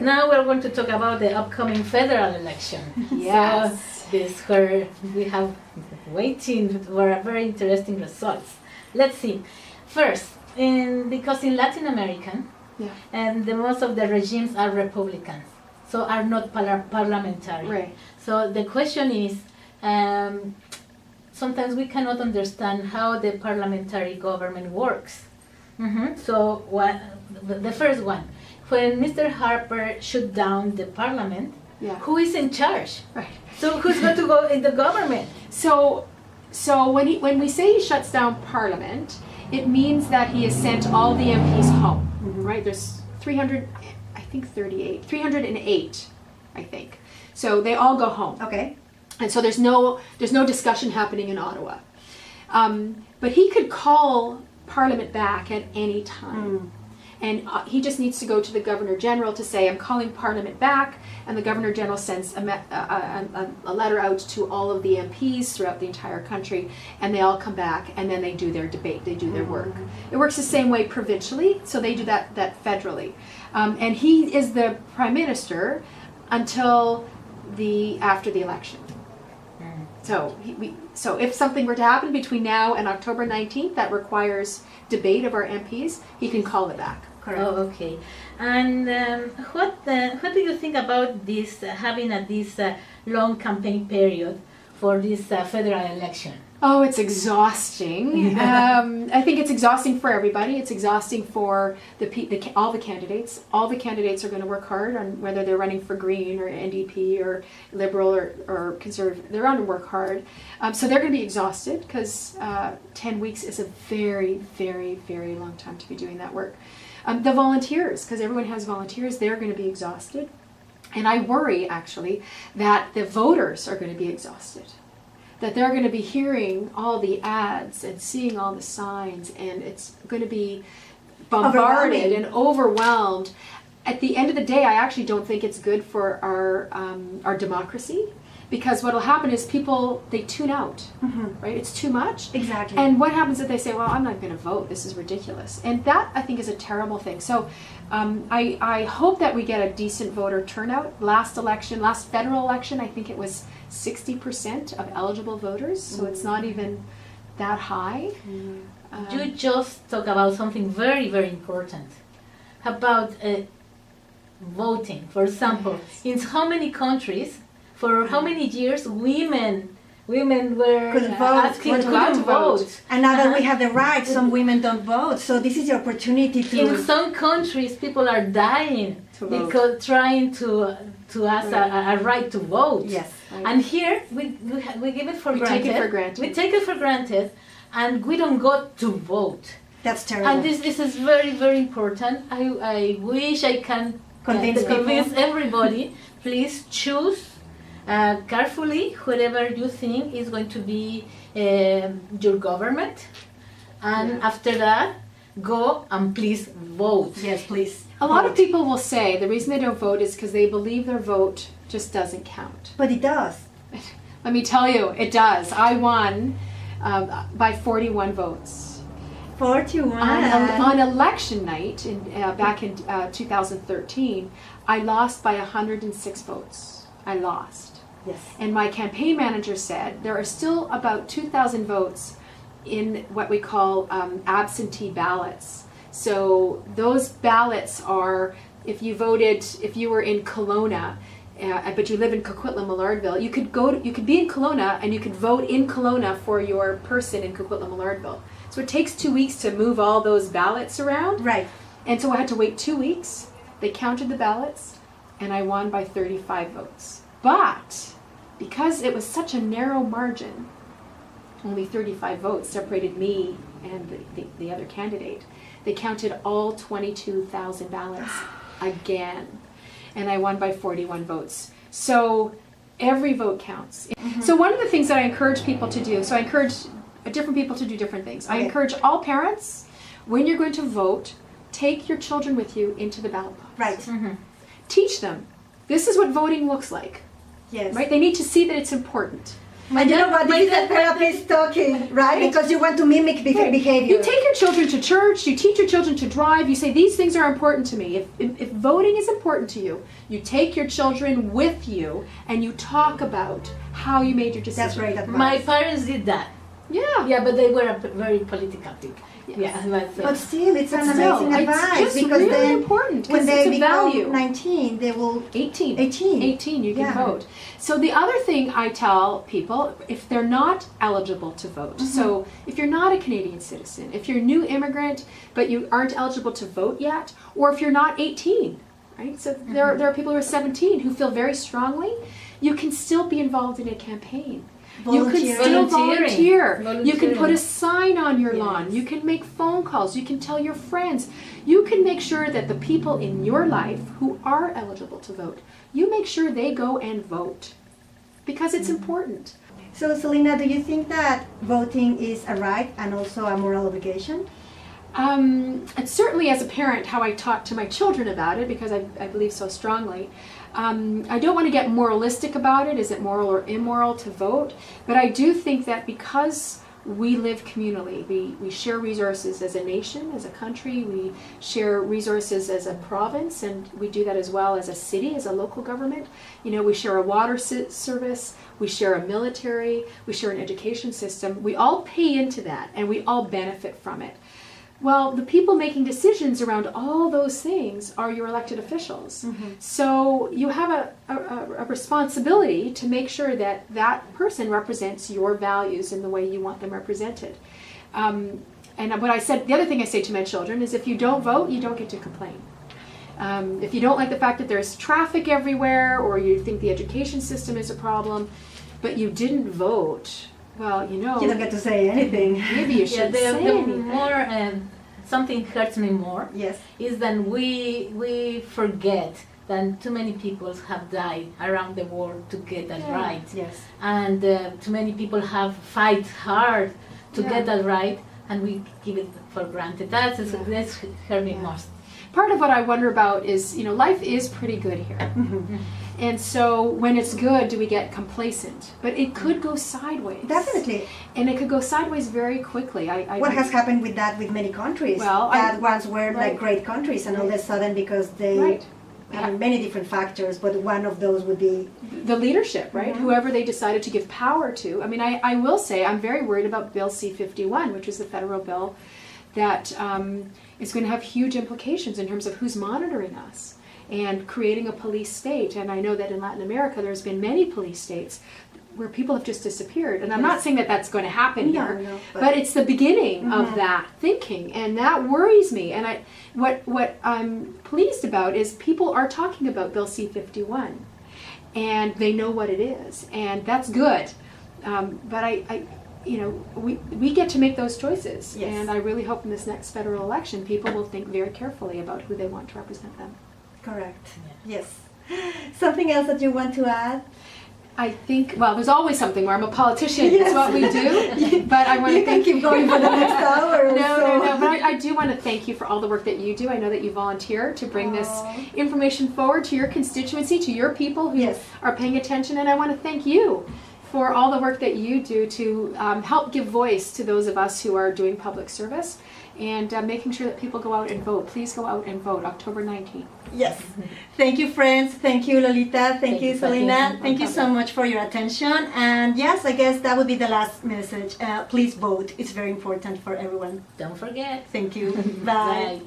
Now we're going to talk about the upcoming federal election. Yes. So this is where we have waiting for a very interesting results. Let's see. First, because in Latin America, and most of the regimes are Republicans, so are not parliamentary. Right. So the question is, sometimes we cannot understand how the parliamentary government works. So the first one, when Mr. Harper shut down the parliament, who is in charge? Right. So who's going to go in the government? So when we say he shuts down Parliament, it means that he has sent all the MPs home. Right? There's 308, I think. So they all go home. Okay. And so there's no discussion happening in Ottawa. But he could call Parliament back at any time. And he just needs to go to the Governor General to say, I'm calling Parliament back, and the Governor General sends a letter out to all of the MPs throughout the entire country, and they all come back, and then they do their debate, they do their work. It works the same way provincially, so they do that federally. And he is the Prime Minister until after the election. So if something were to happen between now and October 19th that requires debate of our MPs, he can call it back. Correct. Oh, okay. And what do you think about this having this long campaign period for this federal election? Oh, it's exhausting. I think it's exhausting for everybody. It's exhausting for all the candidates. All the candidates are going to work hard on whether they're running for Green or NDP or Liberal or Conservative. They're going to work hard. So they're going to be exhausted because 10 weeks is a very, very, very long time to be doing that work. The volunteers, because everyone has volunteers, they're going to be exhausted. And I worry, actually, that the voters are going to be exhausted. That they're going to be hearing all the ads and seeing all the signs, and it's going to be bombarded and overwhelmed. At the end of the day, I actually don't think it's good for our democracy, because what will happen is people, they tune out, right? It's too much. Exactly. And what happens if they say, well, I'm not going to vote, this is ridiculous. And that, I think, is a terrible thing. So I hope that we get a decent voter turnout. Last federal election, I think it was 60% of eligible voters, so it's not even that high. You just talk about something very, very important, about voting. For example, in how many countries, for how many years women were asking to vote. And now that we have the right, some women don't vote. So this is the opportunity to... In some countries, people are dying because trying to ask a right to vote. Yes. Right. And here, we give it for granted. Take it for granted. We take it for granted, and we don't go to vote. That's terrible. And this is very, very important. I wish I can convince everybody. Please choose carefully whatever you think is going to be your government, and after that, go and please vote. Yes, please. A lot of people will say the reason they don't vote is because they believe their vote just doesn't count. But it does. Let me tell you, it does. I won by 41 votes. 41. On election night back in 2013, I lost by 106 votes. I lost. Yes. And my campaign manager said there are still about 2,000 votes in what we call absentee ballots. So those ballots are, if you were in Kelowna, but you live in Coquitlam-Maillardville, you could be in Kelowna and you could vote in Kelowna for your person in Coquitlam-Maillardville. So it takes 2 weeks to move all those ballots around. Right. And so I had to wait 2 weeks. They counted the ballots, and I won by 35 votes. But because it was such a narrow margin, only 35 votes separated me and the other candidate, they counted all 22,000 ballots again. And I won by 41 votes. So every vote counts. So one of the things that I encourage people to do, so I encourage different people to do different things. I encourage all parents, when you're going to vote, take your children with you into the ballot box. Right. Teach them, this is what voting looks like. Yes. Right? They need to see that it's important. And you know what? This is a therapist talking, right? Because you want to mimic behavior. You take your children to church, you teach your children to drive, you say, these things are important to me. If voting is important to you, you take your children with you and you talk about how you made your decision. That's right advice. My parents did that. Yeah. Yeah, but they were very political people. Yes. Yeah, But still, it's an still, amazing it's advice just because really then important, when 'cause they it's a become value. 19, they will 18. 18. 18, you can Yeah. vote. So the other thing I tell people, if they're not eligible to vote, so if you're not a Canadian citizen, if you're a new immigrant, but you aren't eligible to vote yet, or if you're not 18, right? So there are people who are 17 who feel very strongly, you can still be involved in a campaign. You can still volunteer. You can put a sign on your lawn. You can make phone calls. You can tell your friends. You can make sure that the people in your life who are eligible to vote, you make sure they go and vote because it's important. So, Selina, do you think that voting is a right and also a moral obligation? And certainly as a parent, how I talk to my children about it, because I believe so strongly. I don't want to get moralistic about it. Is it moral or immoral to vote? But I do think that because we live communally, we share resources as a nation, as a country, we share resources as a province, and we do that as well as a city, as a local government. You know, we share a water service, we share a military, we share an education system. We all pay into that, and we all benefit from it. Well, the people making decisions around all those things are your elected officials. So you have a responsibility to make sure that that person represents your values in the way you want them represented. And the other thing I say to my children is if you don't vote, you don't get to complain. If you don't like the fact that there's traffic everywhere or you think the education system is a problem, but you didn't vote, well, you know, You don't get to say anything. maybe you should say anything. More something hurts me more Yes. is that we forget that too many people have died around the world to get that right, Yes. and too many people have fight hard to get that right, and we give it for granted. That's hurt me most. Part of what I wonder about is, you know, life is pretty good here. And so when it's good, do we get complacent? But it could go sideways. Definitely. And it could go sideways very quickly. What has happened with that with many countries? Well, that once were like great countries, and all of a sudden, because they have many different factors, but one of those would be the leadership, right? Whoever they decided to give power to. I mean, I will say I'm very worried about Bill C-51, which is the federal bill that is going to have huge implications in terms of who's monitoring us and creating a police state. And I know that in Latin America there's been many police states where people have just disappeared. And I'm not saying that that's going to happen here, but it's the beginning of that thinking, and that worries me. And what I'm pleased about is people are talking about Bill C-51, and they know what it is, and that's good. But you know, we get to make those choices, and I really hope in this next federal election people will think very carefully about who they want to represent them. correct. Yes. Something else that you want to add? I think, well, there's always something where I'm a politician. It's what we do. But I want to thank keep going for the next hour. No. But I do want to thank you for all the work that you do. I know that you volunteer to bring this information forward to your constituency, to your people who are paying attention. And I want to thank you for all the work that you do to help give voice to those of us who are doing public service and making sure that people go out and vote. Please go out and vote, October 19th. Yes. Thank you, friends. Thank you, Lolita. Thank you, Selina. Thank you so much for your attention. And yes, I guess that would be the last message. Please vote. It's very important for everyone. Don't forget. Thank you. Bye. Bye.